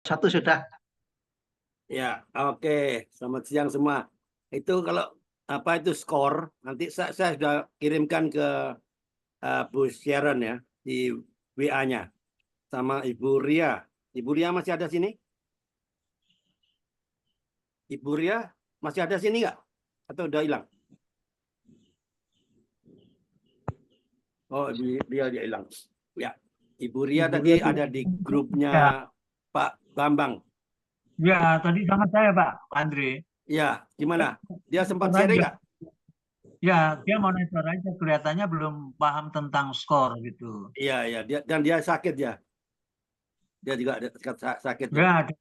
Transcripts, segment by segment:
Satu sudah. Ya, oke. Selamat siang semua. Itu kalau apa itu skor, nanti saya sudah kirimkan ke Bu Sharon ya di WA-nya sama Ibu Ria. Ibu Ria masih ada sini? Ibu Ria masih ada sini nggak? Atau udah hilang? Oh, Ibu Ria dia hilang. Ya, Ibu Ria tadi ada di grupnya Ya, Pak Bambang. ya, tadi sama saya Pak Andre. Ya, gimana? Dia sempat Monitor sharing aja. nggak? Ya, dia monitor aja, kelihatannya belum paham tentang skor gitu. Iya, iya. Dia sakit ya. Dia juga ada sakit ya. Ya, ada.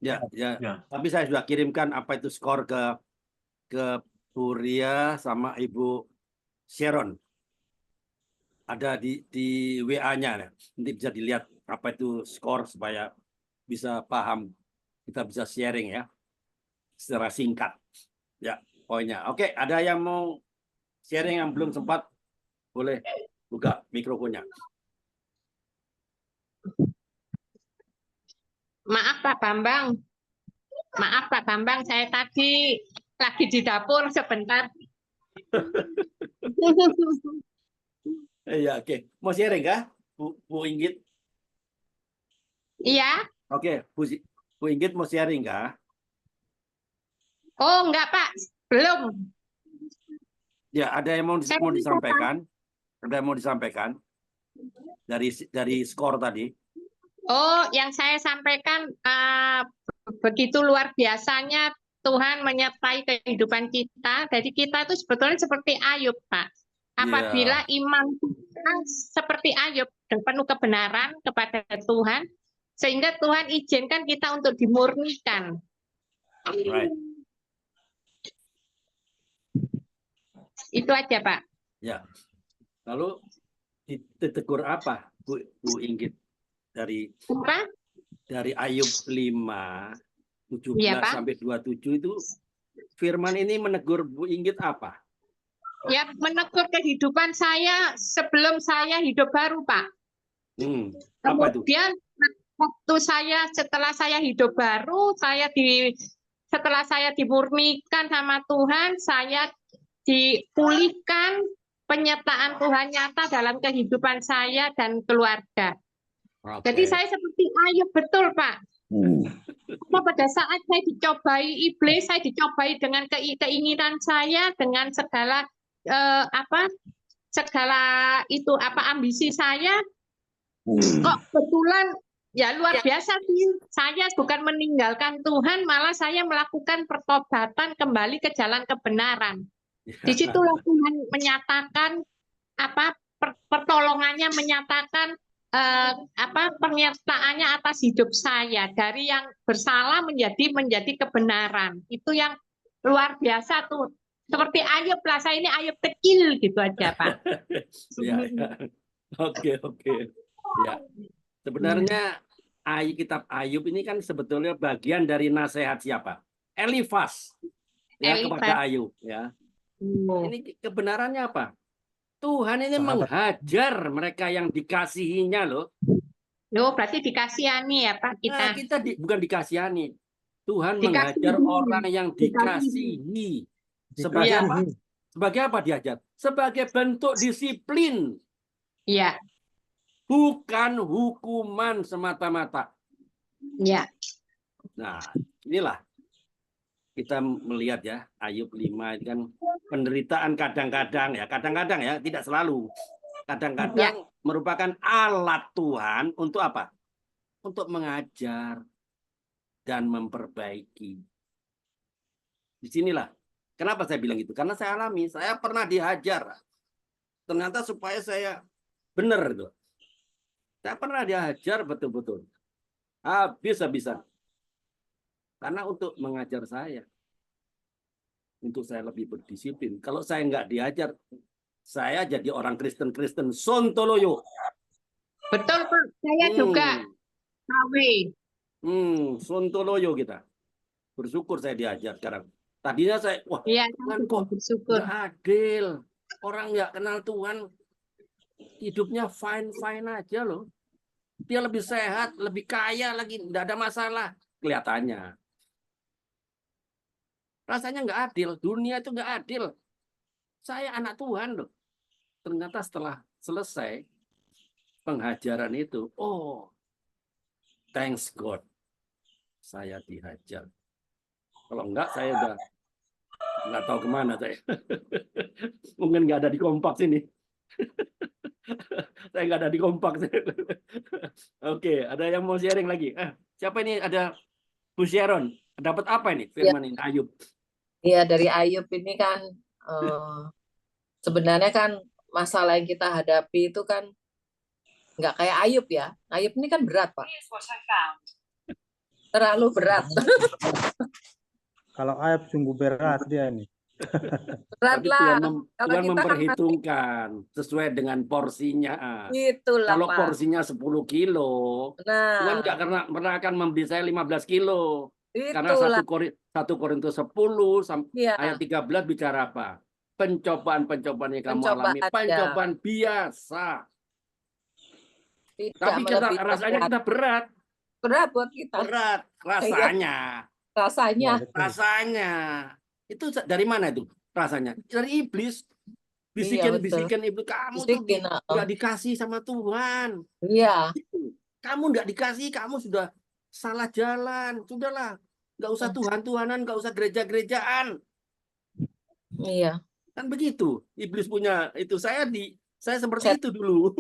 Ya, ya. Ya. Tapi saya sudah kirimkan apa itu skor ke Bu Ria sama Ibu Sharon. Ada di WA-nya. Nanti bisa dilihat apa itu skor supaya bisa paham. Kita bisa sharing ya. Secara singkat. Ya, poinnya. Oke, ada yang mau sharing yang belum sempat? Boleh buka mikrofonnya. Maaf Pak Bambang. Maaf Pak Bambang, saya tadi lagi di dapur sebentar. Iya, oke. Mau sharing kah? Bu Inggit? Iya. Oke, Bu Inggit mau sharing kah? Oh, enggak Pak. Belum. Ya, ada yang mau Saya belum disampaikan? Ada yang mau disampaikan dari skor tadi? Oh, yang saya sampaikan begitu luar biasanya Tuhan menyertai kehidupan kita. Jadi kita itu sebetulnya seperti Ayub, Pak. Apabila iman kita seperti Ayub dan penuh kebenaran kepada Tuhan, sehingga Tuhan izinkan kita untuk dimurnikan. Right. Itu aja, Pak. Ya. Lalu ditegur apa, Bu Inggit? Apa? Dari Ayub 5, 17 Iya, Pak. sampai 27 itu firman ini menegur Bu Inggit apa? Ya, menegur kehidupan saya sebelum saya hidup baru, Pak. Apa itu? Kemudian waktu setelah saya hidup baru, setelah saya dimurnikan sama Tuhan, saya dipulihkan, penyertaan Tuhan nyata dalam kehidupan saya dan keluarga. Jadi saya seperti Ayub, betul Pak. Pada saat saya dicobai iblis, saya dicobai dengan keinginan saya, dengan segala ambisi saya, kok betulan ya luar biasa sih. Saya bukan meninggalkan Tuhan, malah saya melakukan pertobatan kembali ke jalan kebenaran. Disitulah Tuhan menyatakan pertolongannya, menyatakan penyertaannya atas hidup saya, dari yang bersalah menjadi kebenaran. Itu yang luar biasa tuh. Seperti Ayub lah, saya ini Ayub kecil gitu aja, Pak. Ya, ya. Oke. Ya. Sebenarnya kitab Ayub ini kan sebetulnya bagian dari nasihat siapa? Elifas. Ya, kepada Ayub ya. Ini kebenarannya apa? Tuhan ini menghajar mereka yang dikasihinya loh. Loh, berarti dikasihani ya Pak kita. Nah, kita bukan dikasihani. Tuhan menghajar orang yang dikasihi. Sebagai apa? Sebagai apa diajar? Sebagai bentuk disiplin. Iya. Bukan hukuman semata-mata. Iya. Nah, inilah kita melihat ya, Ayub 5 itu kan penderitaan kadang-kadang ya, tidak selalu. Kadang-kadang merupakan alat Tuhan untuk apa? Untuk mengajar dan memperbaiki. Disinilah. Kenapa saya bilang itu? Karena saya alami, saya pernah dihajar. Ternyata supaya saya benar itu. Saya pernah dihajar betul-betul. Habis-habisan. Karena untuk mengajar saya. Untuk saya lebih berdisiplin. Kalau saya nggak diajar, saya jadi orang Kristen sontoloyo. Betul Pak, saya juga. Sontoloyo kita. Bersyukur saya diajar sekarang. Tadinya saya, wah, Tuhan kok nggak adil. Orang nggak kenal Tuhan, hidupnya fine-fine aja loh. dia lebih sehat, lebih kaya lagi, tidak ada masalah kelihatannya. Rasanya nggak adil, dunia itu nggak adil. Saya anak Tuhan loh. Ternyata setelah selesai penghajaran itu, oh, thanks God, saya dihajar. Kalau enggak, saya udah nggak tahu kemana saya. Mungkin nggak ada di kompak sini. Saya nggak ada di kompak. Oke, ada yang mau sharing lagi? Siapa ini? Ada Bu Sharon. Dapat apa ini Ya, firman ini? Ayub. ya dari Ayub ini kan sebenarnya kan masalah yang kita hadapi itu kan nggak kayak Ayub ya. Ayub ini kan berat, Pak. Terlalu berat. Kalau Ayub sungguh berat dia nih. Berat Tapi lah. Tuhan Kalau Tuhan kita kan masih memperhitungkan sesuai dengan porsinya. itulah, Kalau Pak. porsinya 10 kilo, Tuhan nggak Nah, pernah akan memberi saya 15 kilo. Karena itulah. 1 Korintus 10 Ya, ayat 13 bicara apa? Pencobaan-pencobaan yang kamu alami, pencobaan ya. pencobaan biasa. Tidak Tapi kita melebihi rasanya kekuatan. kita berat, Berat buat kita. berat rasanya. Rasanya. Ya, betul. Rasanya. Itu dari mana itu rasanya? Dari iblis. Iya, betul. Bisikan iblis, kamu tuh Bisikin. nggak dikasih sama Tuhan. Iya. Kamu nggak dikasih, kamu sudah salah jalan. Sudahlah, nggak usah Tuhan-Tuhanan, nggak usah gereja-gerejaan. Iya. Kan begitu. Iblis punya itu. Saya seperti itu dulu.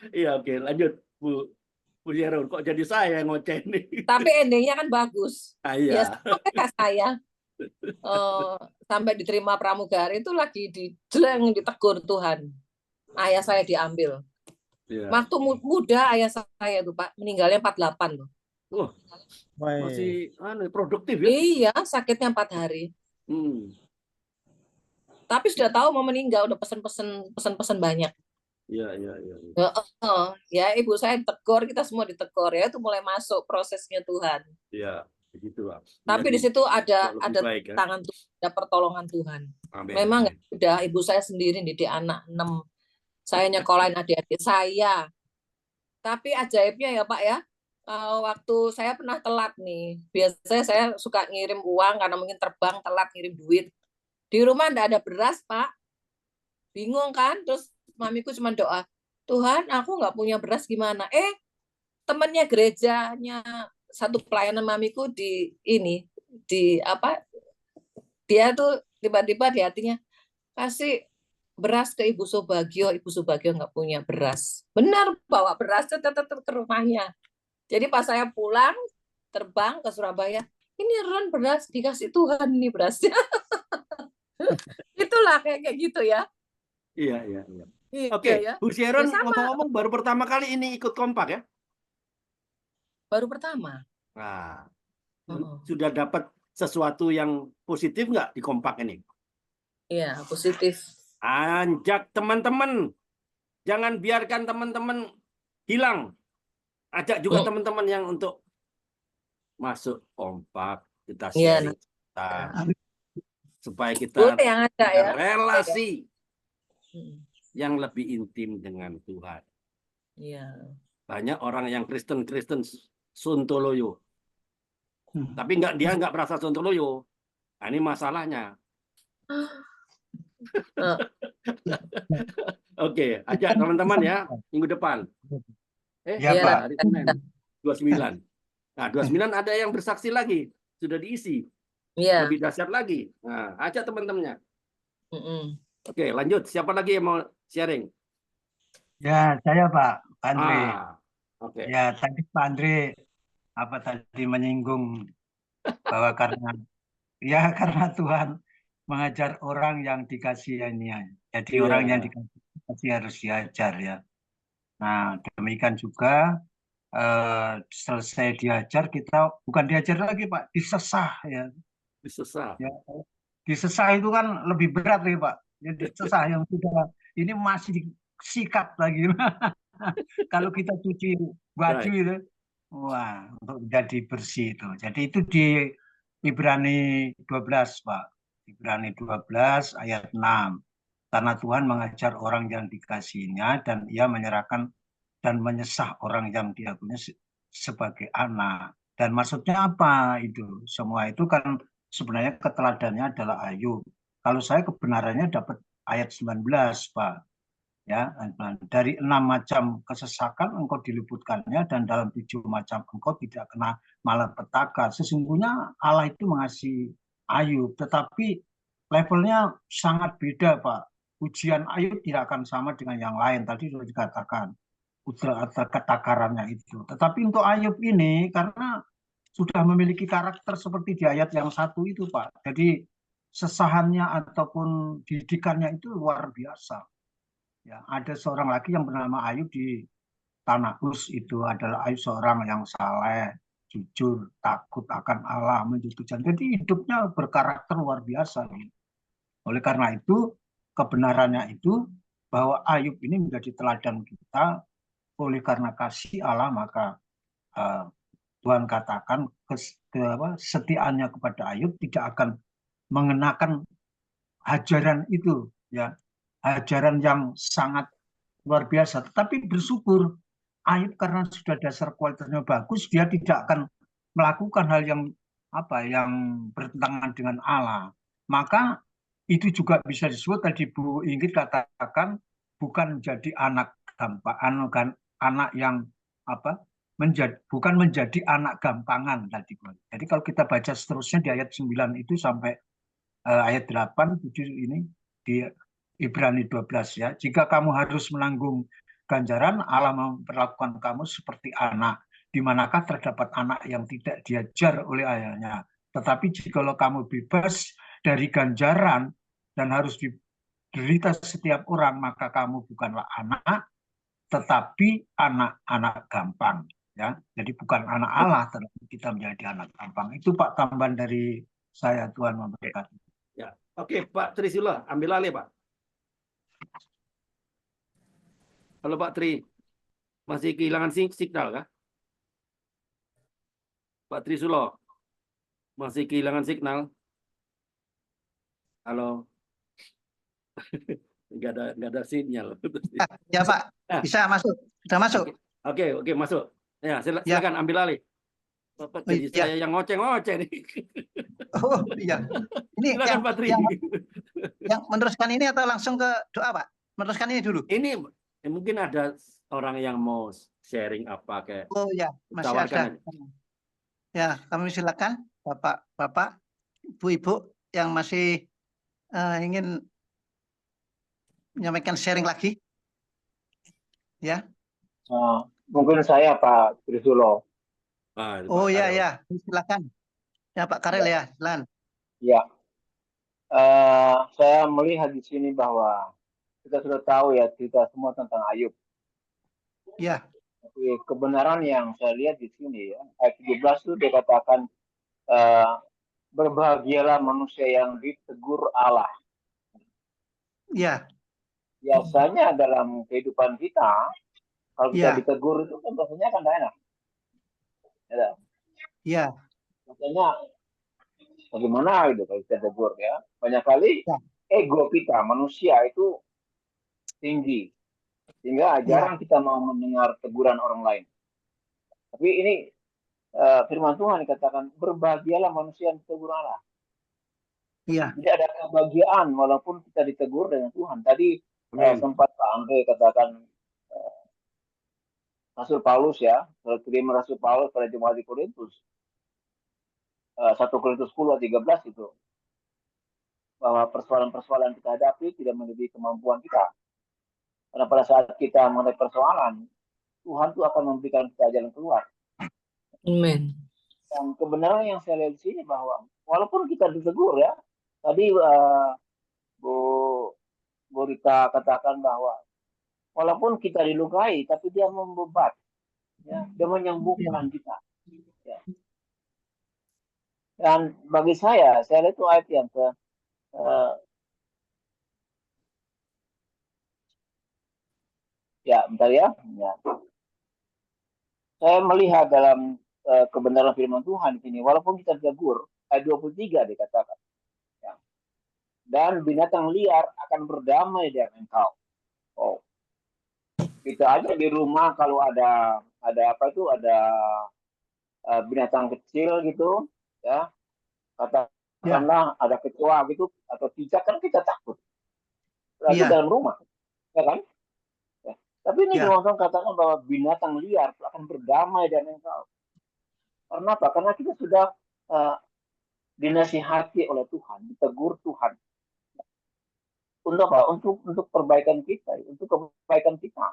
Iya, oke, lanjut Bu Sharon. Kok jadi saya yang ngoceh nih? Tapi endingnya kan bagus. Iya. Ya sama kayak saya. Sampai diterima pramugari itu lagi ditegur Tuhan. Ayah saya diambil. Iya. Waktu muda ayah saya itu Pak meninggalnya 48 loh. Oh, Wah, masih produktif ya? Iya, sakitnya 4 hari. Tapi sudah tahu mau meninggal, udah pesen banyak. Iya. Ya ibu saya ditegur, kita semua ditegur ya, itu mulai masuk prosesnya Tuhan. Iya, begitu Pak. Tapi di situ ada baik, ya? tangan Tuhan, ada pertolongan Tuhan. Amin. Memang udah ibu saya sendiri didik anak 6. Saya nyekolahin adik-adik saya. Tapi ajaibnya ya Pak ya, waktu saya pernah telat nih. Biasanya saya suka ngirim uang karena mungkin terbang telat ngirim duit. Di rumah enggak ada beras, Pak. Bingung kan? Terus mamiku cuma doa, Tuhan, aku nggak punya beras gimana? Temannya gerejanya satu pelayanan mamiku dia tuh tiba-tiba di hatinya kasih beras ke Ibu Subagio nggak punya beras. Benar, bawa beras tetap ke rumahnya. Jadi pas saya pulang terbang ke Surabaya, ini Ron beras dikasih Tuhan ini berasnya. Itulah kayak gitu ya. Iya. Oke, ya. Bu Sharon, Ya, sama. ngomong-ngomong baru pertama kali ini ikut kompak ya? Baru pertama. Nah, sudah dapat sesuatu yang positif nggak di kompak ini? Iya, positif. Ajak teman-teman. Jangan biarkan teman-teman hilang. Ajak juga teman-teman yang untuk masuk kompak. Kita sharing. Supaya kita yang ada ya. relasi yang lebih intim dengan Tuhan. Iya. Banyak orang yang Kristen sontoloyo. Tapi dia nggak merasa sontoloyo. Nah, ini masalahnya. Oke, ajak teman-teman ya minggu depan. Ya, Pak. Hari Senin 29. Nah, 29 ada yang bersaksi lagi, sudah diisi. Iya. Lebih dahsyat lagi. Nah, ajak teman-temannya. Oke, lanjut. Siapa lagi yang mau sharing? Ya, saya Pak Andre. Oke. Ya, tadi Pak Andre tadi menyinggung bahwa karena Tuhan mengajar orang yang dikasihinya. Jadi orang yang dikasih harus diajar ya. Nah, demikian juga selesai diajar kita bukan diajar lagi Pak, disesah ya. Disesah. Ya, disesah itu kan lebih berat nih Pak. Jadi sesah yang sudah ini masih disikat lagi. Kalau kita cuci baju itu, wah, untuk jadi bersih itu. Jadi itu di Ibrani 12 Pak. Ibrani 12 ayat 6. Karena Tuhan mengajar orang yang dikasihinya dan ia menyerahkan dan menyesah orang yang diakui sebagai anak. Dan maksudnya apa itu? Semua itu kan sebenarnya keteladannya adalah Ayub. Kalau saya kebenarannya dapat ayat 19, Pak. Ya, dari 6 macam kesesakan engkau diluputkannya, dan dalam 7 macam engkau tidak kena malapetaka. Sesungguhnya Allah itu mengasihi Ayub, tetapi levelnya sangat beda, Pak. Ujian Ayub tidak akan sama dengan yang lain. Tadi sudah dikatakan ketakarannya itu. Tetapi untuk Ayub ini, karena sudah memiliki karakter seperti di ayat yang 1 itu, Pak. Jadi sesahannya ataupun didikannya itu luar biasa. Ya, ada seorang lagi yang bernama Ayub di Tanah Uz, itu adalah Ayub seorang yang saleh, jujur, takut akan Allah, menjadi. Jadi hidupnya berkarakter luar biasa. Oleh karena itu, kebenarannya itu bahwa Ayub ini menjadi teladan kita. Oleh karena kasih Allah, maka Tuhan katakan kesetiaannya kepada Ayub tidak akan mengenakan hajaran itu, ya, hajaran yang sangat luar biasa. Tetapi bersyukur Ayub karena sudah dasar kualitasnya bagus, dia tidak akan melakukan hal yang bertentangan dengan Allah. Maka itu juga bisa disebut, tadi Bu Inggit katakan, bukan menjadi anak gampang, anak yang bukan menjadi anak gampangan tadi. Jadi kalau kita baca seterusnya di ayat 9 itu sampai ayat 8, 7 ini di Ibrani 12, ya. Jika kamu harus menanggung ganjaran, Allah memperlakukan kamu seperti anak. Di manakah terdapat anak yang tidak diajar oleh ayahnya? Tetapi jikalau kamu bebas dari ganjaran dan harus diderita setiap orang, maka kamu bukanlah anak, tetapi anak-anak gampang. Ya, jadi bukan anak Allah, tetapi kita menjadi anak gampang. Itu Pak tambahan dari saya, Tuhan memberkati. Ya, oke, Pak Trisula, ambil alih, Pak. Halo Pak Tri, masih kehilangan signal kah? Pak Trisulo, masih kehilangan signal? Halo, nggak ada sinyal. Ya Pak, bisa masuk, sudah masuk. Oke, masuk. Ya, silakan ambil alih. Bapak jadi saya yang ngoceh-ngoceh nih. Oh iya, ini silakan Pak Tri. Yang meneruskan ini atau langsung ke doa, Pak? Meneruskan ini dulu. Ini mungkin ada orang yang mau sharing apa kayak. Oh ya, masih ada. Ya, kami silakan Bapak, Ibu-ibu yang masih ingin menyampaikan sharing lagi. Ya. Mungkin saya Pak Trisulo. Oh ya, silakan. Ya Pak Karel ya, silakan. Ya. Saya melihat di sini bahwa kita sudah tahu ya cerita semua tentang Ayub. Ya. Tapi kebenaran yang saya lihat di sini ya, ayat 17 itu dikatakan berbahagialah manusia yang ditegur Allah. Ya. Biasanya dalam kehidupan kita, kalau kita ditegur itu kan rasanya kan tidak enak. Ya. Makanya bagaimana gitu kalau kita tegur ya. Banyak kali ego kita manusia itu tinggi. Sehingga jarang kita mau mendengar teguran orang lain. Tapi ini firman Tuhan dikatakan berbahagialah manusia yang ditegur Allah. Iya. Jadi ada kebahagiaan walaupun kita ditegur dengan Tuhan. Tadi sempat Pak Andre katakan Rasul Paulus ya, kirim Rasul Paulus pada jemaat di Korintus. 1 Korintus 10:13 itu. Bahwa persoalan-persoalan kita hadapi tidak melebihi kemampuan kita. Karena pada saat kita menghadapi persoalan, Tuhan itu akan memberikan kita jalan keluar. Amin. Dan kebenaran yang saya lihat di sini bahwa walaupun kita ditegur ya, tadi Bu Rita katakan bahwa walaupun kita dilukai, tapi dia membebat, ya, dia menyembuhkan kita. Ya. Dan bagi saya lihat itu ayat yang bentar ya. Saya melihat dalam kebenaran firman Tuhan di sini, walaupun kita ditegur, ayat 23 dikatakan, ya, dan binatang liar akan berdamai dengan engkau. Oh. Kita aja di rumah kalau ada apa itu, ada binatang kecil gitu, ya, katakanlah ada kecoa gitu atau cicak, kan kita takut. Lagi dalam rumah, ya kan? Ya. Tapi ini Tuhan katakan bahwa binatang liar akan berdamai dengan engkau. Karena apa? Karena kita sudah dinasihati oleh Tuhan, ditegur Tuhan. Untuk apa? Untuk perbaikan kita, untuk kebaikan kita.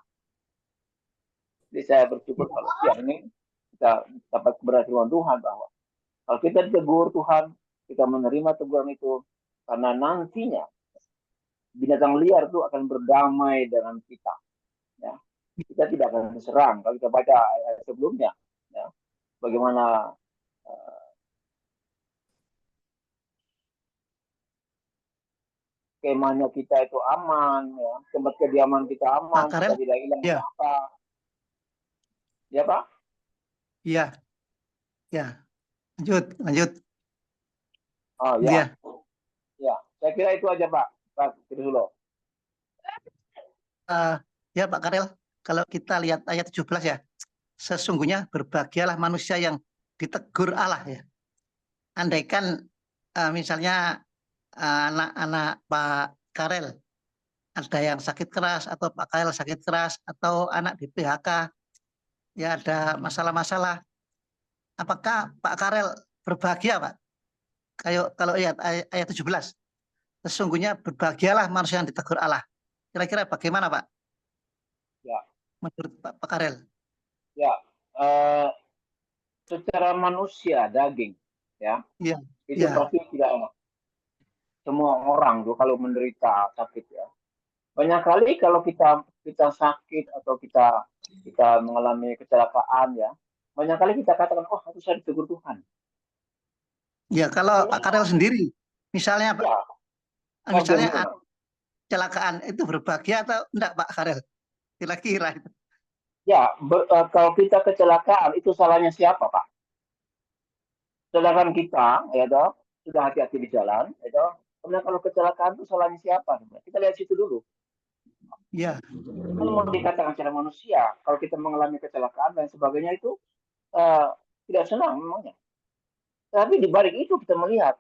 Jadi saya bersyukur kalau siang ini kita dapat keberhasilan Tuhan bahwa kalau kita ditegur Tuhan, kita menerima teguran itu, karena nantinya binatang liar itu akan berdamai dengan kita. Ya. Kita tidak akan diserang. Kalau kita baca ayat sebelumnya, ya, bagaimana kemahnya kita itu aman, ya, tempat kediaman kita aman, kita tidak hilang apa. Ya Pak? Iya, ya. Lanjut. Oh ya. Ya, saya kira itu aja Pak. Pak dulu. Ya Pak Karel, kalau kita lihat ayat 17 ya, sesungguhnya berbahagialah manusia yang ditegur Allah ya. Andaikan misalnya anak-anak Pak Karel ada yang sakit keras, atau Pak Karel sakit keras, atau anak di PHK ya ada masalah-masalah, apakah Pak Karel berbahagia Pak? Kalau lihat ayat 17, sesungguhnya berbahagialah manusia yang ditegur Allah. Kira-kira bagaimana Pak? Ya. Menurut Pak Karel? Ya, secara manusia daging, ya, itu pasti tidak enak. Semua orang tuh kalau menderita sakit, ya. Banyak kali kalau kita sakit atau kita mengalami kecelakaan, ya, banyak kali kita katakan, oh aku saya ditegur Tuhan. Ya, kalau Pak Karel sendiri, misalnya Pak, misalnya kecelakaan itu berbahagia atau enggak Pak Karel? Kira-kira itu. Ya, kalau kita kecelakaan itu salahnya siapa Pak? Sedangkan kita, ya toh, sudah hati-hati di jalan, ya toh. Kemudian kalau kecelakaan itu salahnya siapa? Kita lihat situ dulu. Iya. Kalau mau dikatakan secara manusia, kalau kita mengalami kecelakaan dan sebagainya itu tidak senang memangnya. Tapi di balik itu kita melihat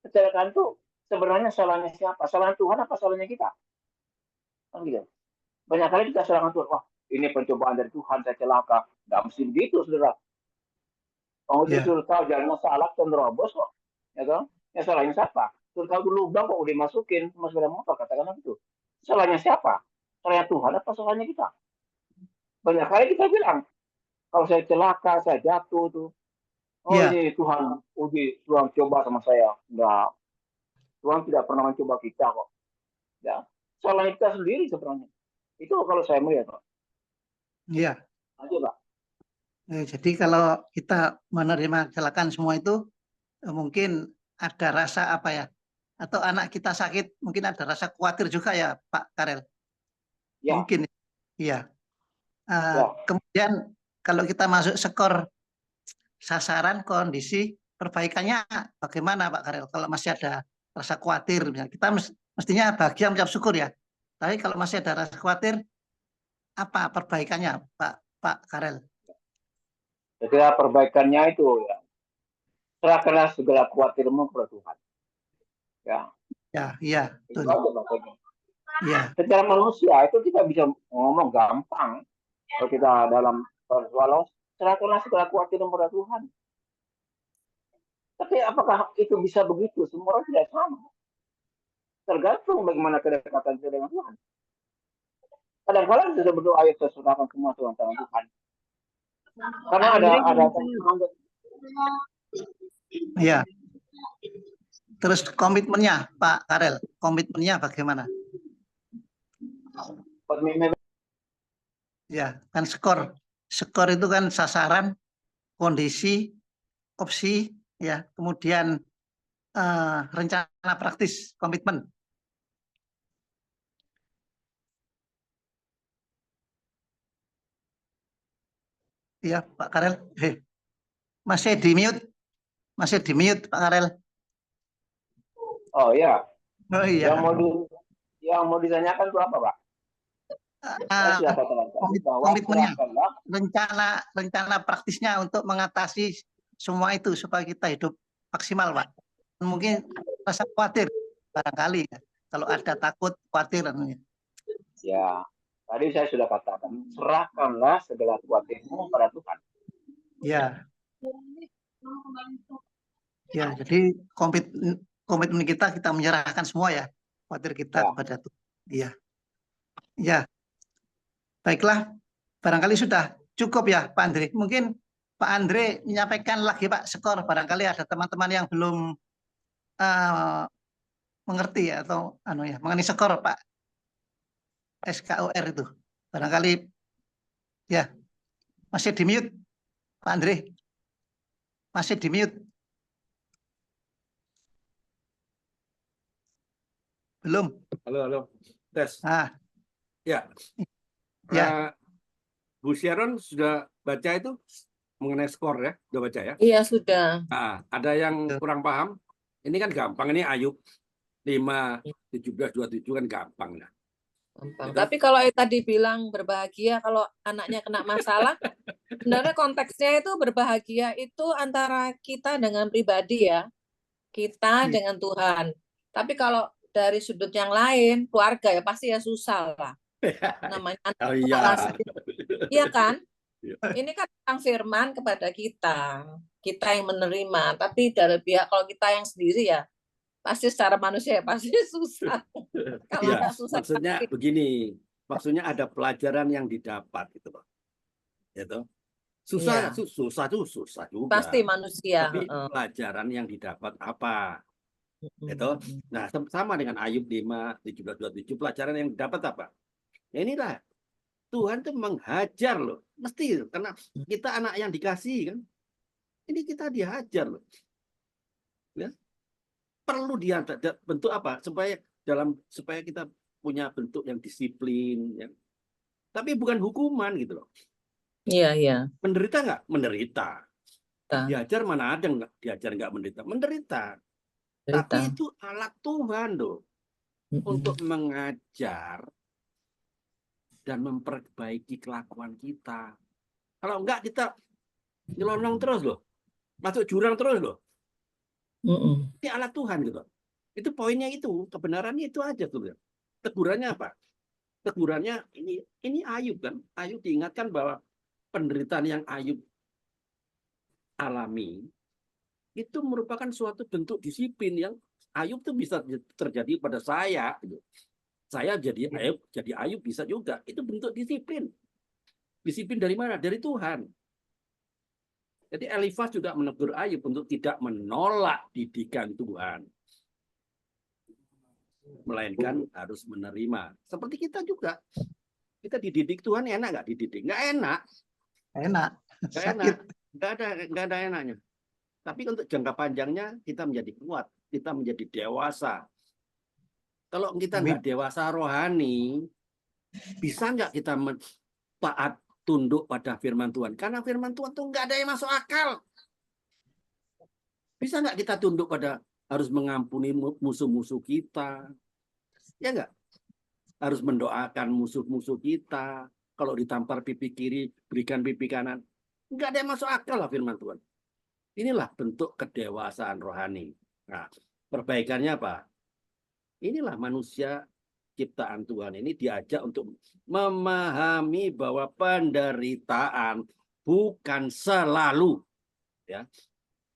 kecelakaan itu sebenarnya salahnya siapa? Salahnya Tuhan apa salahnya kita? Kan gitu. Banyak kali kita salahkan Tuhan. Wah, ini pencobaan dari Tuhan, saya celaka. Nggak mesti begitu, saudara. Oh, itu tahu jalannya salah dan terobos kok. Ya kan? Ya salahnya siapa? Sudah tahu lubang kok udah masukin sama sepeda motor, katakan gitu. Salahnya siapa? Salahnya Tuhan apa salahnya kita? Banyak kali kita bilang, kalau saya celaka, saya jatuh tuh. Oh ini Tuhan, Tuhan coba sama saya. Enggak. Tuhan tidak pernah mencoba kita kok. Ya. Salahnya kita sendiri sebenarnya. Itu kalau saya melihat, Pak. Iya. Aja, Pak. Jadi kalau kita menerima kecelakaan semua itu mungkin ada rasa apa ya? Atau anak kita sakit mungkin ada rasa khawatir juga ya Pak Karel? Ya. Mungkin. Iya. Kemudian kalau kita masuk skor sasaran kondisi perbaikannya bagaimana Pak Karel? Kalau masih ada rasa khawatir, kita mestinya bahagia mengucap syukur ya. Tapi kalau masih ada rasa khawatir, apa perbaikannya Pak Karel? Jadi perbaikannya itu ya, serahkanlah segala khawatirmu kepada Tuhan. Ya. Ya, iya. Itu aja, ya. Secara manusia itu kita bisa ngomong gampang. Kalau kita dalam persoalan, serahkanlah segala khawatirmu kepada Tuhan. Tapi apakah itu bisa begitu? Semua orang tidak sama. Tergantung bagaimana kedekatan kita dengan Tuhan. Kadang-kadang kita berdoa, ayo saya serahkan semua Tuhan tangan Tuhan. Karena ada ya. Terus komitmennya Pak Karel, komitmennya bagaimana? Ya, kan skor itu kan sasaran, kondisi, opsi, ya, kemudian rencana praktis, komitmen. Iya, Pak Karel. Masih di mute, Pak Karel. Oh ya. Oh iya. Yang mau ditanyakan itu apa, Pak? Saya sudah katakan tadi bahwa komitmennya, serahkanlah. rencana praktisnya untuk mengatasi semua itu supaya kita hidup maksimal, Pak. Mungkin rasa khawatir barangkali ya. Kalau ada takut, khawatir. Ya, tadi saya sudah katakan, serahkanlah segala khawatirmu pada Tuhan. Ya. Ya, jadi komitmen kita menyerahkan semua ya, khawatir kita kepada Tuhan. Iya. Ya. Baiklah, barangkali sudah cukup ya Pak Andre. Mungkin Pak Andre menyampaikan lagi Pak skor, barangkali ada teman-teman yang belum mengerti ya, atau mengenai skor Pak SKOR itu. Barangkali ya, masih di mute Pak Andre. Masih di mute. Belum. Halo. Tes. Ya. Ya. Bu Sharon sudah baca itu mengenai skor ya? Sudah baca ya? Iya, sudah. Nah, ada yang kurang paham? Ini kan gampang, ini Ayub 5, 17, 27 kan gampang. Nah. Gampang. Tapi kalau tadi bilang berbahagia kalau anaknya kena masalah, sebenarnya konteksnya itu berbahagia itu antara kita dengan pribadi ya, kita dengan Tuhan. Tapi kalau dari sudut yang lain, keluarga ya pasti ya susah lah. Namanya oh, iya. Iya kan? Ini kan tentang firman kepada kita yang menerima. Tapi dari pihak kalau kita yang sendiri ya, pasti secara manusia ya pasti susah. Kalau ya, susah maksudnya begini, maksudnya ada pelajaran yang didapat gitu Pak. Gitu. Susah, iya. susah juga. Pasti manusia. Tapi pelajaran yang didapat apa? Gitu. Nah, sama dengan Ayub 5, 17, 27, pelajaran yang didapat apa? Ya inilah, Tuhan tuh menghajar loh. Mesti, karena kita anak yang dikasih kan. Ini kita dihajar loh. Ya. Perlu dia bentuk apa? Supaya kita punya bentuk yang disiplin. Ya. Tapi bukan hukuman gitu loh. Iya. Menderita nggak? Menderita. Diajar mana ada nggak? Diajar nggak menderita? Menderita. Tapi itu alat Tuhan loh. Untuk mengajar dan memperbaiki kelakuan kita. Kalau enggak kita nyelonong terus loh. Masuk jurang terus loh. Ini alat Tuhan gitu. Itu poinnya itu. Kebenarannya itu aja tuh. Tegurannya apa? Tegurannya ini Ayub kan. Ayub diingatkan bahwa penderitaan yang Ayub alami itu merupakan suatu bentuk disiplin yang Ayub tuh bisa terjadi pada saya. Saya jadi Ayub bisa juga. Itu bentuk disiplin. Disiplin dari mana? Dari Tuhan. Jadi Elifas juga menegur Ayub untuk tidak menolak didikan Tuhan. Melainkan harus menerima. Seperti kita juga. Kita dididik Tuhan, enak nggak dididik? Nggak enak. Enak. Nggak enak. Nggak ada enaknya. Tapi untuk jangka panjangnya kita menjadi kuat. Kita menjadi dewasa. Kalau kita nggak dewasa rohani, bisa nggak kita taat tunduk pada firman Tuhan? Karena firman Tuhan tuh nggak ada yang masuk akal. Bisa nggak kita tunduk pada harus mengampuni musuh-musuh kita? Ya nggak? Harus mendoakan musuh-musuh kita. Kalau ditampar pipi kiri, berikan pipi kanan. Nggak ada yang masuk akal lah firman Tuhan. Inilah bentuk kedewasaan rohani. Nah, perbaikannya apa? Inilah manusia ciptaan Tuhan ini diajak untuk memahami bahwa penderitaan bukan selalu, ya,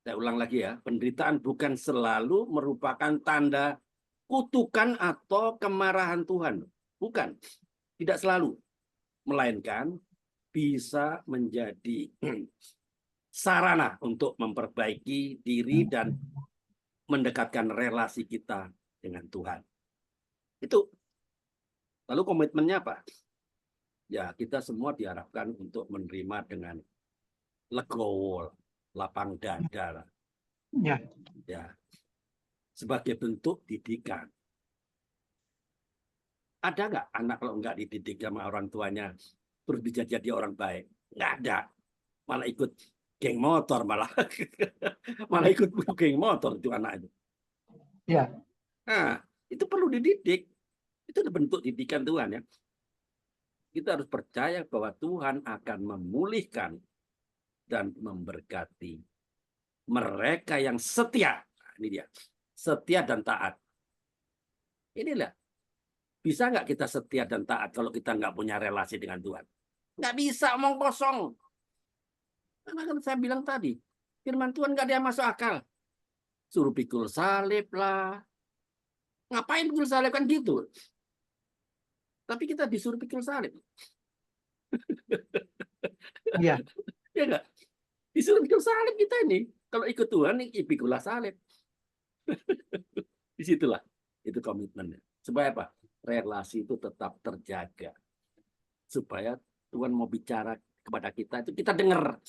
saya ulang lagi ya, penderitaan bukan selalu merupakan tanda kutukan atau kemarahan Tuhan. Bukan, tidak selalu. Melainkan bisa menjadi sarana untuk memperbaiki diri dan mendekatkan relasi kita dengan Tuhan. Itu. Lalu komitmennya apa? Ya, kita semua diharapkan untuk menerima dengan legowo, lapang dada. Ya. Sebagai bentuk didikan. Ada nggak anak kalau nggak dididik sama orang tuanya terus bisa jadi orang baik? Nggak ada. Malah ikut geng motor malah. Malah ikut geng motor itu anak itu. Ya. Nah, itu perlu dididik. Itu bentuk didikan Tuhan ya. Kita harus percaya bahwa Tuhan akan memulihkan dan memberkati mereka yang setia. Nah, ini dia, setia dan taat. Inilah, bisa nggak kita setia dan taat kalau kita nggak punya relasi dengan Tuhan? Nggak bisa, omong kosong. Karena kan saya bilang tadi, firman Tuhan nggak ada yang masuk akal. Suruh pikul salib lah. Ngapain pikul salib kan gitu. Tapi kita disuruh pikul salib. Iya. Ya nggak? Disuruh pikul salib kita ini. Kalau ikut Tuhan, pikulah salib. Disitulah itu komitmennya. Supaya apa? Relasi itu tetap terjaga. Supaya Tuhan mau bicara kepada kita, itu kita dengar.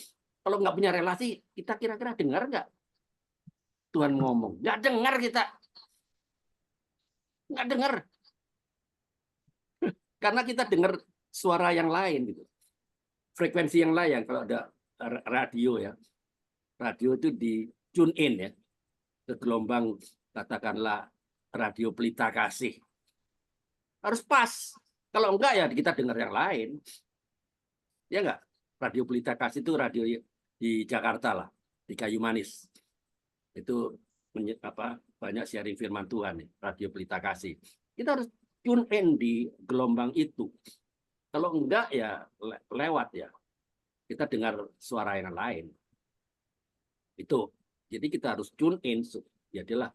Kalau nggak punya relasi, kita kira-kira dengar nggak? Tuhan ngomong. Nggak dengar kita. Nggak dengar. Karena kita dengar suara yang lain. Gitu. Frekuensi yang lain. Kalau ada radio ya. Radio itu di tune in ya. Ke gelombang, katakanlah, radio Pelita Kasih. Harus pas. Kalau enggak ya kita dengar yang lain. Ya enggak? Radio Pelita Kasih itu radio di Jakarta lah, di Kayu Manis. Itu banyak sharing firman Tuhan nih, Radio Pelita Kasih. Kita harus tune in di gelombang itu. Kalau enggak ya lewat ya. Kita dengar suara yang lain. Itu. Jadi kita harus tune in. Jadilah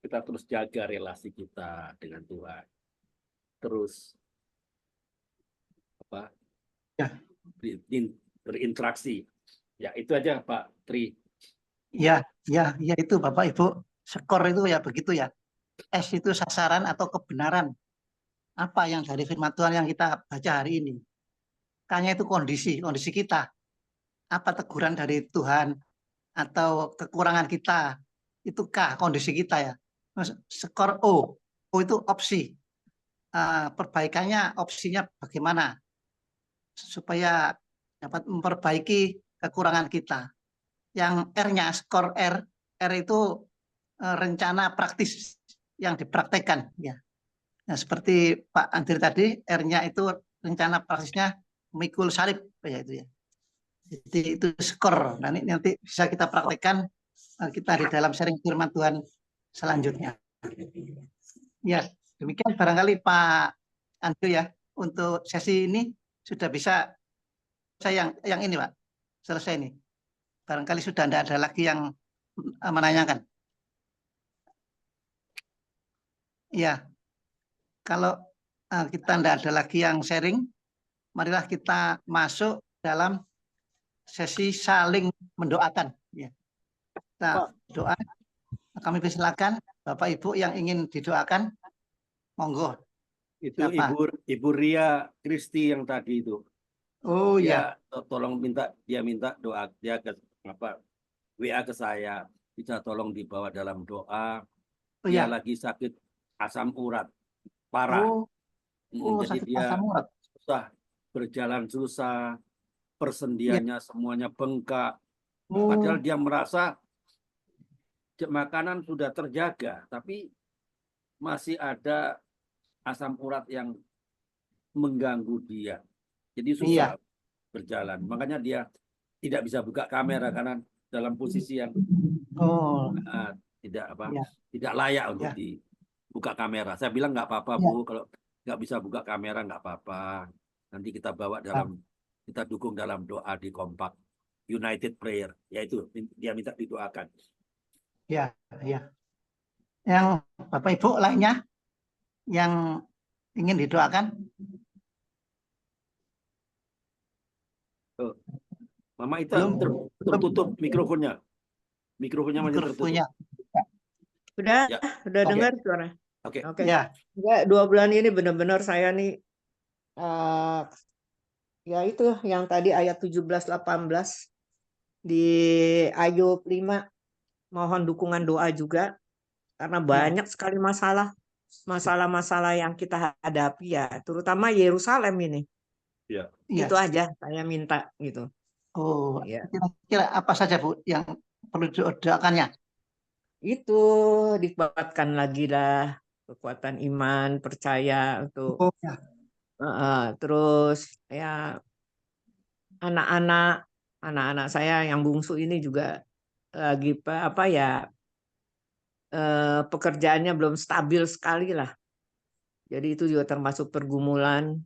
kita terus jaga relasi kita dengan Tuhan. Terus berinteraksi. Ya, itu aja Pak Tri. Ya itu Bapak Ibu. Skor itu ya begitu ya. S itu sasaran atau kebenaran. Apa yang dari firman Tuhan yang kita baca hari ini. K-nya itu kondisi kita. Apa teguran dari Tuhan atau kekurangan kita. Itu K, kondisi kita ya. Skor O. O itu opsi. Perbaikannya, opsinya bagaimana. Supaya dapat memperbaiki kekurangan kita. Yang R-nya, skor R itu rencana praktis yang dipraktekkan. Ya. Nah, seperti Pak Andri tadi, R-nya itu rencana praktisnya memikul salib. Ya, itu ya. Jadi itu skor. Nanti bisa kita praktekkan kita di dalam sharing firman Tuhan selanjutnya. Ya, demikian barangkali Pak Andri ya. Untuk sesi ini sudah bisa saya yang ini Pak. Selesai ini. Barangkali sudah tidak ada lagi yang menanyakan. Ya, kalau kita tidak ada lagi yang sharing, marilah kita masuk dalam sesi saling mendoakan. Ya. Kita doa. Kami persilakan Bapak Ibu yang ingin didoakan, monggo. Itu Ibu Ria Kristi yang tadi itu. Oh ya. Tolong dia minta doa dia ke WA ke saya, bisa tolong dibawa dalam doa. Dia lagi sakit asam urat parah. Jadi dia berjalan susah, persendiannya semuanya bengkak. Padahal dia merasa makanan sudah terjaga, tapi masih ada asam urat yang mengganggu dia. Jadi susah berjalan. Makanya dia tidak bisa buka kamera karena dalam posisi yang tidak layak untuk dibuka kamera. Saya bilang nggak apa-apa Bu, kalau nggak bisa buka kamera nggak apa-apa. Nanti kita bawa kita dukung dalam doa di Kompak United Prayer, yaitu dia minta didoakan. Ya. Yang Bapak Ibu lainnya yang ingin didoakan? Mama itu tertutup mikrofonnya. Mikrofonnya masih tertutup. Udah dengar suara. Oke. Ya. 2 bulan ini benar-benar saya nih ya itu yang tadi ayat 17-18 di Ayub 5, mohon dukungan doa juga karena banyak sekali masalah-masalah yang kita hadapi ya, terutama Yerusalem ini. Ya. Itu aja saya minta gitu. Oh, kira-kira apa saja Bu yang perlu didoakannya? Itu dikuatkan lagi lah kekuatan iman, percaya untuk Terus ya anak-anak saya yang bungsu ini juga lagi apa ya, pekerjaannya belum stabil sekali lah. Jadi itu juga termasuk pergumulan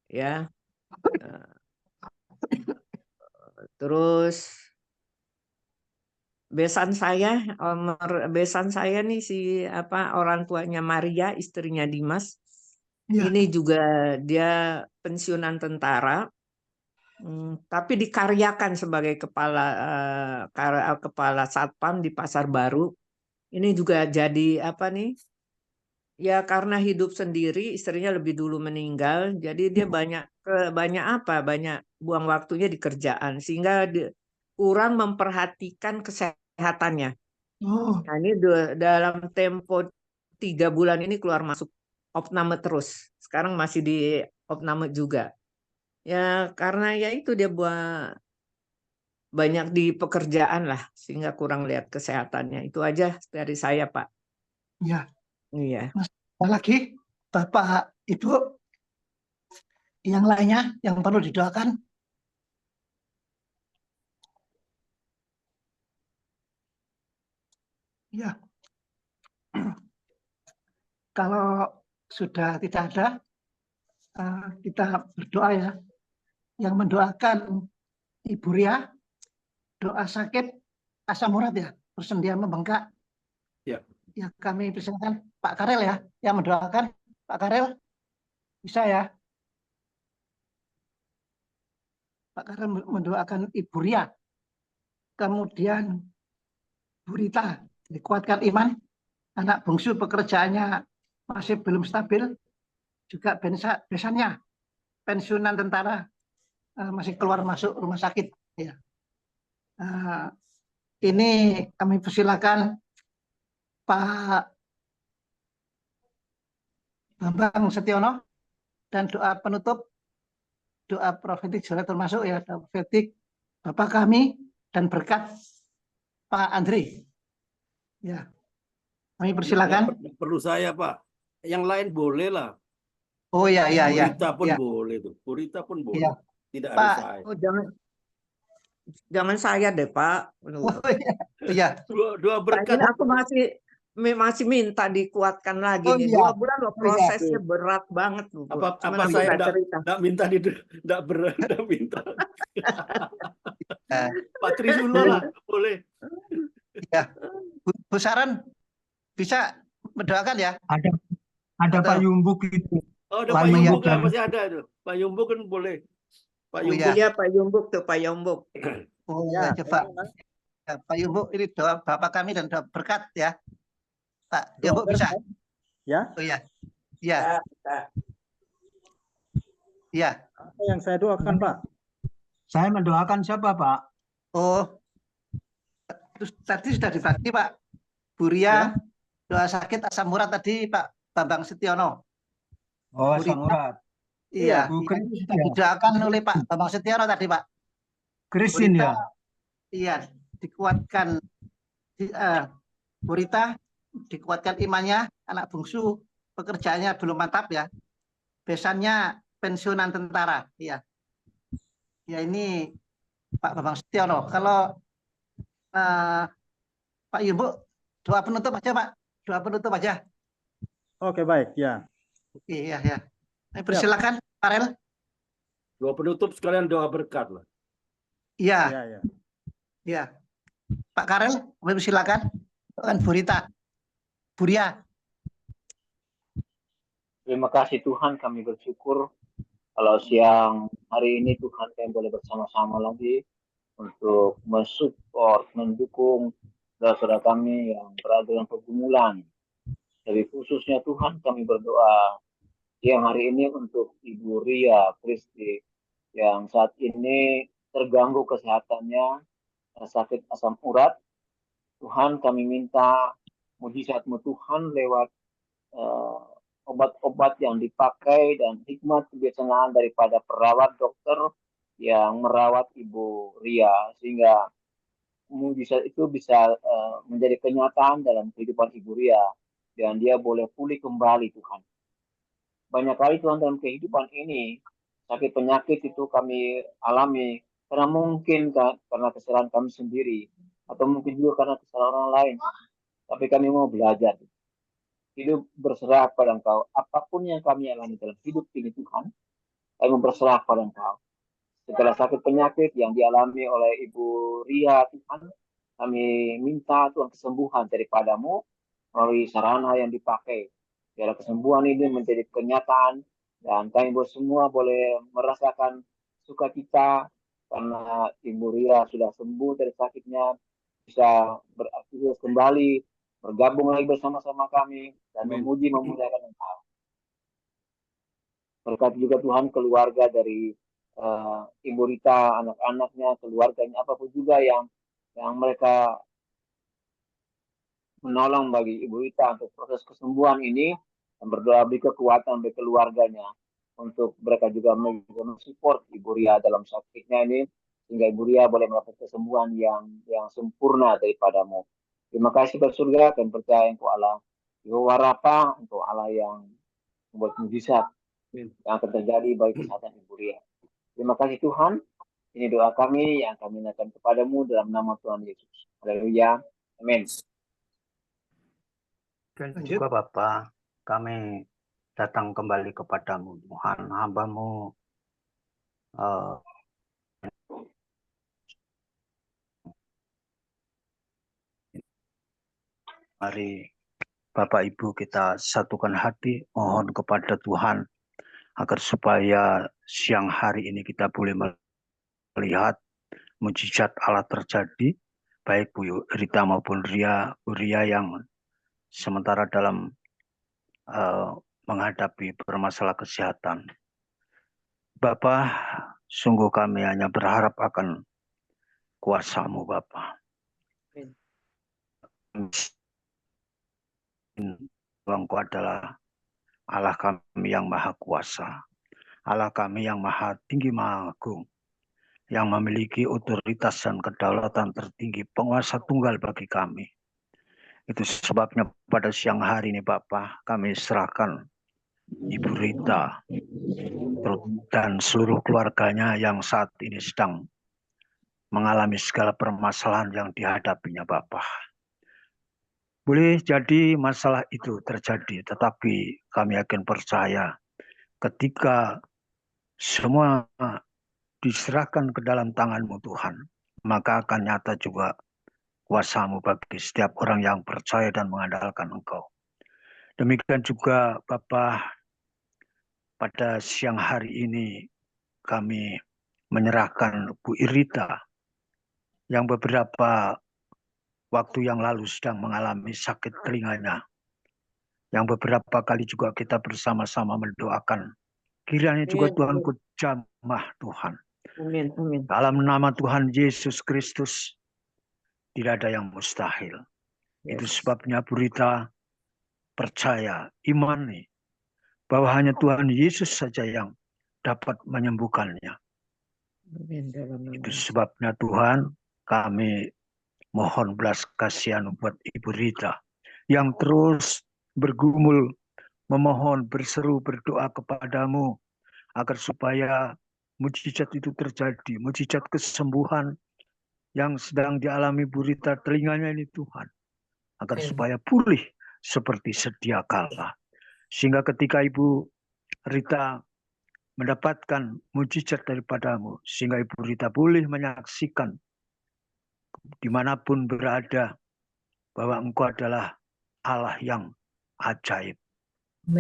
ya. Terus besan saya nih si orang tuanya Maria, istrinya Dimas. Ya. Ini juga dia pensiunan tentara. Tapi dikaryakan sebagai kepala satpam di Pasar Baru. Ini juga jadi apa nih? Ya karena hidup sendiri, istrinya lebih dulu meninggal, jadi dia banyak buang waktunya di kerjaan sehingga kurang memperhatikan kesehatannya. Oh, Nah ini dalam tempo 3 bulan ini keluar masuk opname terus. Sekarang masih di opname juga. Ya karena ya itu dia banyak di pekerjaan lah sehingga kurang lihat kesehatannya. Itu aja dari saya, Pak. ya. Iya. Mas, ada lagi Bapak Ibu yang lainnya yang perlu didoakan? Ya. Kalau sudah tidak ada, kita berdoa ya. Yang mendoakan Ibu Ria, doa sakit asam urat ya, persendian membengkak. Ya. Ya, kami persilakan Pak Karel ya, yang mendoakan. Pak Karel, bisa ya? Pak Karel mendoakan Ibu Ria. Kemudian Bu Rita, dikuatkan iman. Anak bungsu pekerjaannya masih belum stabil. Juga besannya pensiunan tentara masih keluar masuk rumah sakit. Ya. Ini kami persilakan Pak Bambang Setiono dan doa penutup, doa profetik juga termasuk ya, doa profetik Bapak kami dan berkat Pak Andri. Ya, kami persilakan. Nggak perlu saya, Pak. Yang lain boleh lah. Oh ya, ya, ya. Purita pun Ya. boleh tuh. Purita pun boleh. Ya. Tidak Pak. harus saya. Oh, jangan saya deh, Pak. Oh iya. Dua berkat. Ini aku masih minta dikuatkan lagi Oh, nih. iya. 2 bulan loh, prosesnya berat banget loh. Apa Cuman saya nggak cerita. enggak minta enggak minta. Pak Trisula lah, boleh. Ya. Bu Saran bisa mendoakan ya? Ada Pak Yumbuk itu. Oh, ada Pak Yumbuk ya, masih ada itu. Pak Yumbuk kan boleh. Pak Yumbuk. Iya, Pak Yumbuk tuh, Pak Yumbuk. Oh ya, coba. Ya, Pak Yumbuk, ini doa Bapak kami dan doa berkat ya. Pak Yumbuk bisa? Ya. Oh iya. Iya. Iya. Apa yang saya doakan, Pak? Saya mendoakan siapa, Pak? Oh. Terus tadi sudah dibagi, Pak. Bu Ria, doa sakit asam urat tadi Pak Bambang Setiono. Oh, asam urat. Iya, bukan sudah didoakan oleh Pak Bambang Setiono tadi, Pak. Kristin ya? Iya, dikuatkan Bu Rita, dikuatkan imannya, anak bungsu, pekerjaannya belum mantap ya. Besannya pensiunan tentara, iya. Ya ini Pak Bambang Setiono. Kalau Pak Yumbuk, doa penutup aja, Pak. Doa penutup aja. Oke, baik, ya. Oke, ya, ya. Persilakan, Pak Rel. Doa penutup sekalian doa berkat lah. Iya. Ya, ya. Ya. Pak Karel, kami persilakan. Doakan Bu Rita. Bu Ria. Terima kasih Tuhan, kami bersyukur kalau siang hari ini Tuhan kami boleh bersama-sama lagi untuk mensupport, mendukung saudara kami yang berada dalam pergumulan. Jadi khususnya Tuhan kami berdoa siang hari ini untuk Ibu Ria Kristi yang saat ini terganggu kesehatannya, sakit asam urat. Tuhan kami minta mujizat-Mu Tuhan lewat obat-obat yang dipakai dan hikmat kebijaksanaan daripada perawat dokter yang merawat Ibu Ria sehingga mujizat itu bisa menjadi kenyataan dalam kehidupan Ibu Ria dan dia boleh pulih kembali Tuhan. banyak kali Tuhan dalam kehidupan ini, sakit penyakit itu kami alami, karena mungkin karena kesalahan kami sendiri, atau mungkin juga karena kesalahan orang lain. Tapi kami mau belajar. Hidup berserah pada Engkau. Apapun yang kami alami dalam hidup ini Tuhan, kami berserah pada Engkau. Segala sakit penyakit yang dialami oleh Ibu Ria Tuhan, kami minta Tuhan kesembuhan daripadamu melalui sarana yang dipakai. Biar kesembuhan ini menjadi kenyataan dan kami semua boleh merasakan sukacita karena Ibu Ria sudah sembuh dari sakitnya, bisa beraktivitas kembali, bergabung lagi bersama-sama kami dan memuji memuliakan Engkau. Berkati juga Tuhan keluarga dari Ibu Rita, anak-anaknya, keluarganya, apapun juga yang mereka menolong bagi Ibu Rita untuk proses kesembuhan ini, dan berdoa beri kekuatan bagi keluarganya untuk mereka juga mensupport Ibu Ria dalam sakitnya ini, sehingga Ibu Ria boleh mendapatkan kesembuhan yang sempurna daripadamu. Terima kasih bersurga dan percaya Engkau Allah Yehova Rafa, Engkau Allah yang membuat mujizat yang akan terjadi bagi kesehatan Ibu Ria. Terima kasih Tuhan. Ini doa kami yang kami naikkan kepadamu dalam nama Tuhan Yesus. Haleluya. Amin. Dan juga Bapa, kami datang kembali kepadamu Tuhan, hamba-Mu mari Bapak Ibu kita satukan hati, mohon kepada Tuhan agar supaya siang hari ini kita boleh melihat mujizat Allah terjadi, baik Bu Rita maupun Ria yang sementara dalam menghadapi permasalahan kesehatan. Bapa, sungguh kami hanya berharap akan kuasa-Mu Bapa. Engkau adalah Allah kami yang maha kuasa, Allah kami yang maha tinggi maha agung, yang memiliki otoritas dan kedaulatan tertinggi, penguasa tunggal bagi kami. Itu sebabnya pada siang hari ini Bapa, kami serahkan Ibu Rita dan seluruh keluarganya yang saat ini sedang mengalami segala permasalahan yang dihadapinya Bapa. Boleh jadi masalah itu terjadi, tetapi kami akan percaya ketika semua diserahkan ke dalam tangan-Mu Tuhan, maka akan nyata juga kuasa-Mu bagi setiap orang yang percaya dan mengandalkan Engkau. Demikian juga Bapa, pada siang hari ini kami menyerahkan Bu Irita yang beberapa waktu yang lalu sedang mengalami sakit telinganya. Yang beberapa kali juga kita bersama-sama mendoakan. Kiranya juga Tuhan jamah Tuhan. Amin, amin. Dalam nama Tuhan Yesus Kristus, tidak ada yang mustahil. Itu sebabnya Bu Rita percaya, imani, bahwa hanya Tuhan Yesus saja yang dapat menyembuhkannya. Amin. Itu sebabnya Tuhan, kami mohon belas kasihan buat Ibu Rita yang terus bergumul, memohon, berseru, berdoa kepadamu agar supaya mujizat itu terjadi, mujizat kesembuhan yang sedang dialami Bu Rita telinganya ini Tuhan, agar supaya pulih seperti sedia kala. Sehingga ketika Ibu Rita mendapatkan mujizat daripadamu, sehingga Ibu Rita boleh menyaksikan dimanapun berada bahwa Engkau adalah Allah yang ajaib,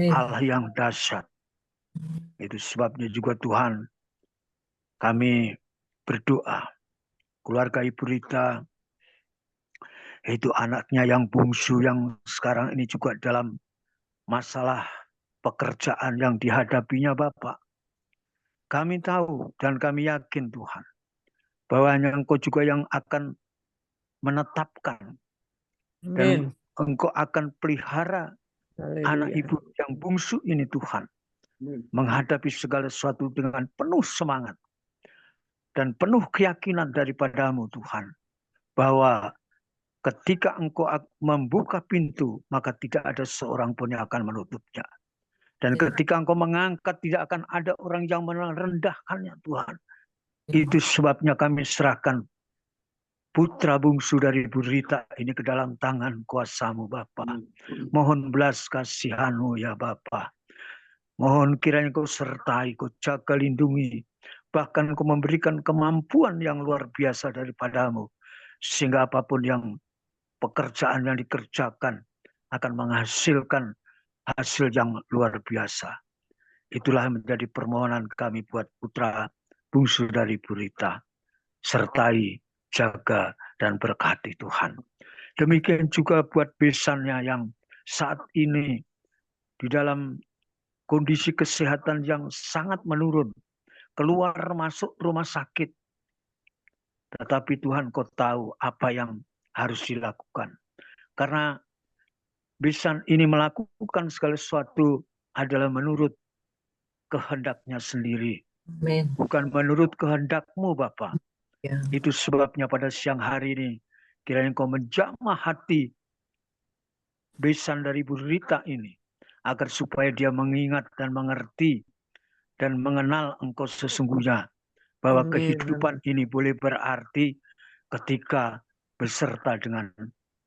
Allah yang dahsyat. Itu sebabnya juga Tuhan, kami berdoa, keluarga Ibu Rita, itu anaknya yang bungsu yang sekarang ini juga dalam masalah pekerjaan yang dihadapinya Bapak. Kami tahu dan kami yakin Tuhan, bahwa hanya Engkau juga yang akan menetapkan dan Engkau akan pelihara anak Ibu yang bungsu ini Tuhan, menghadapi segala sesuatu dengan penuh semangat dan penuh keyakinan daripadamu Tuhan, bahwa ketika Engkau membuka pintu, maka tidak ada seorang pun yang akan menutupnya. Dan Ya. ketika Engkau mengangkat, tidak akan ada orang yang merendahkannya, Tuhan. Itu sebabnya kami serahkan putra bungsu dari Bu Rita ini ke dalam tangan kuasa-Mu, Bapa. Mohon belas kasihan-Mu, ya Bapa. Mohon kiranya Kau sertai, Kau jaga, lindungi. Bahkan Kau memberikan kemampuan yang luar biasa daripada-Mu. Sehingga apapun yang pekerjaan yang dikerjakan akan menghasilkan hasil yang luar biasa. Itulah menjadi permohonan kami buat putra bungsu dari Bu Rita. Sertai, jaga, dan berkati Tuhan. Demikian juga buat besannya yang saat ini di dalam kondisi kesehatan yang sangat menurun. Keluar masuk rumah sakit. Tetapi Tuhan, Kau tahu apa yang harus dilakukan. Karena besan ini melakukan segala sesuatu adalah menurut kehendaknya sendiri. Amin. Bukan menurut kehendak-Mu, Bapa. Ya. Itu sebabnya pada siang hari ini, kiranya Kau menjamah hati besan dari Bu Rita ini, agar supaya dia mengingat dan mengerti dan mengenal Engkau sesungguhnya. Bahwa Amin. kehidupan ini boleh berarti ketika beserta dengan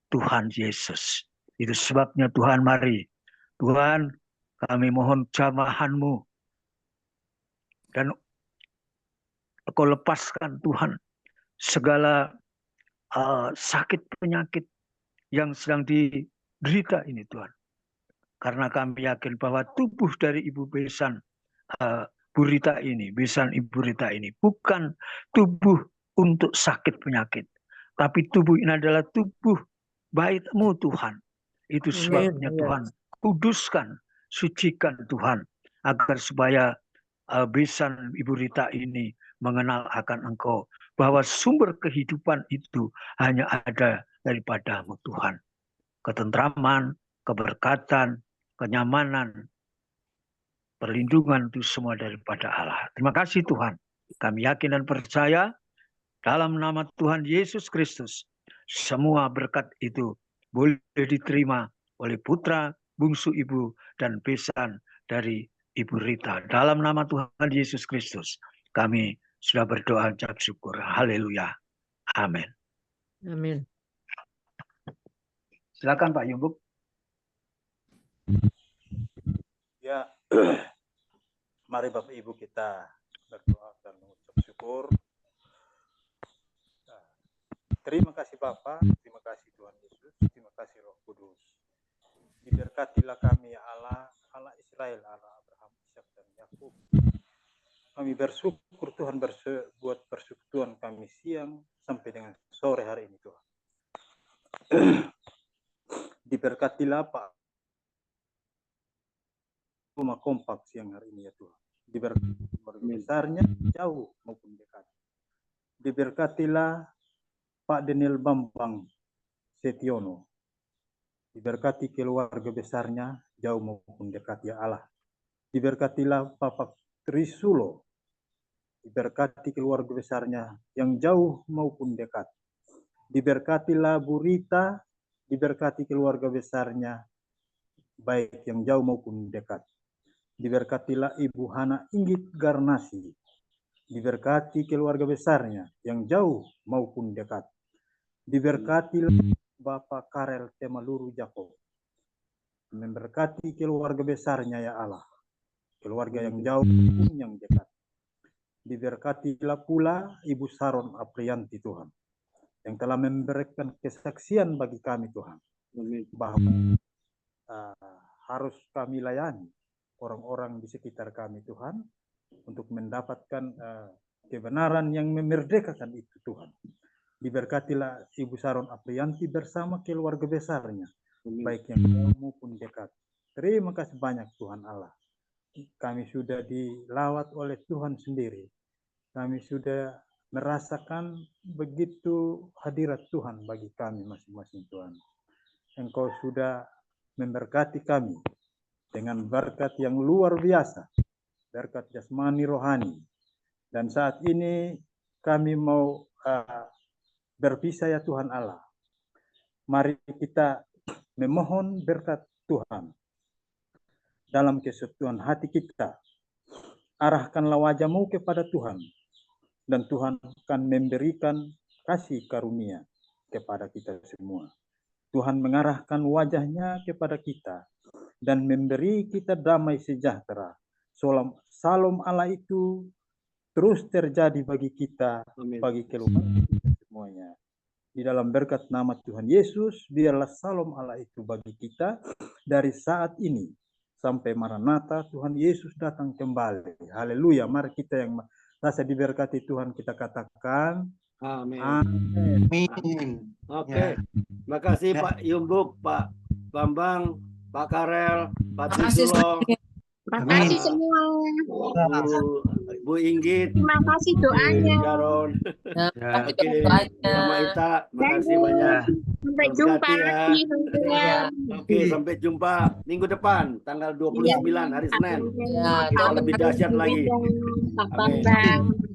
Tuhan Yesus. Itu sebabnya Tuhan, mari. Tuhan, kami mohon jamahan-Mu. Dan Kau lepaskan Tuhan segala sakit penyakit yang sedang diderita ini Tuhan. Karena kami yakin bahwa tubuh dari Ibu besan Bu Rita ini, besan Ibu Rita ini bukan tubuh untuk sakit penyakit. Tapi tubuh ini adalah tubuh bait-Mu Tuhan. Itu sebabnya Amin. Tuhan, kuduskan, sucikan Tuhan. Agar supaya besan Ibu Rita ini mengenal akan Engkau. Bahwa sumber kehidupan itu hanya ada daripada-Mu Tuhan. Ketentraman, keberkatan, kenyamanan, perlindungan itu semua daripada Allah. Terima kasih Tuhan. Kami yakin dan percaya dalam nama Tuhan Yesus Kristus, semua berkat itu boleh diterima oleh putra bungsu Ibu dan besan dari Ibu Rita. Dalam nama Tuhan Yesus Kristus, kami sudah berdoa ucap syukur. Haleluya. Amin. Amin. Silakan Pak Yumbuk. Ya, mari Bapak Ibu kita berdoa dan mengucap syukur. Terima kasih Bapa, terima kasih Tuhan Yesus, terima kasih Roh Kudus. Diberkatilah kami ya Allah, Allah Israel, Allah Abraham, Ishak dan Yakub. Kami bersyukur Tuhan buat persekutuan kami siang sampai dengan sore hari ini Tuhan. Diberkatilah Pak rumah kompak siang hari ini ya Tuhan. Diberkati keluarga besarnya jauh maupun dekat. Diberkatilah Pak Daniel Bambang Setiono. Diberkati keluarga besarnya jauh maupun dekat ya Allah. Diberkatilah Bapak Trisulo. Diberkati keluarga besarnya yang jauh maupun dekat. Diberkatilah Bu Rita, diberkati keluarga besarnya baik yang jauh maupun dekat. Diberkatilah Ibu Hana Inggit Garnasi, diberkati keluarga besarnya yang jauh maupun dekat. Diberkatilah Bapak Karel Temaluru Jakob, memberkati keluarga besarnya ya Allah, keluarga yang jauh maupun yang dekat. Diberkatilah pula Ibu Saron Aprianti Tuhan, yang telah memberikan kesaksian bagi kami Tuhan, bahwa harus kami layani orang-orang di sekitar kami Tuhan, untuk mendapatkan kebenaran yang memerdekakan itu Tuhan. Diberkatilah Ibu Saron Aprianti bersama keluarga besarnya, baik yang jauh maupun dekat. Terima kasih banyak Tuhan Allah. Kami sudah dilawat oleh Tuhan sendiri. Kami sudah merasakan begitu hadirat Tuhan bagi kami masing-masing Tuhan. Engkau sudah memberkati kami dengan berkat yang luar biasa, berkat jasmani rohani. Dan saat ini kami mau berpisah ya Tuhan Allah. Mari kita memohon berkat Tuhan. dalam kesatuan hati kita. Arahkanlah wajah-Mu kepada Tuhan, dan Tuhan akan memberikan kasih karunia kepada kita semua. Tuhan mengarahkan wajahnya kepada kita dan memberi kita damai sejahtera. Salam Allah itu terus terjadi bagi kita, Amin. bagi keluarga kita semuanya. Di dalam berkat nama Tuhan Yesus, biarlah salam Allah itu bagi kita dari saat ini sampai Maranatha Tuhan Yesus datang kembali. Haleluya. Mari kita yang rasa diberkati Tuhan kita katakan Amin. amin. Amin. Oke. Terima kasih Ya. Pak Yumbuk, Pak Bambang, Pak Karel, Pak Makasih Tisulo, Terima Amin. kasih semua. Bu Inggit, Terima kasih Bu doanya. Sharon, Nah, Ya. tapi oke, doanya. sama Ita, makasih banyak. Ya. Sampai jumpa Berkati ya. lagi tentunya. Ya, Oke, sampai jumpa minggu depan, tanggal 29 hari Senin. ya, Kita lebih dahsyat lagi. Pak Amin. Bambang.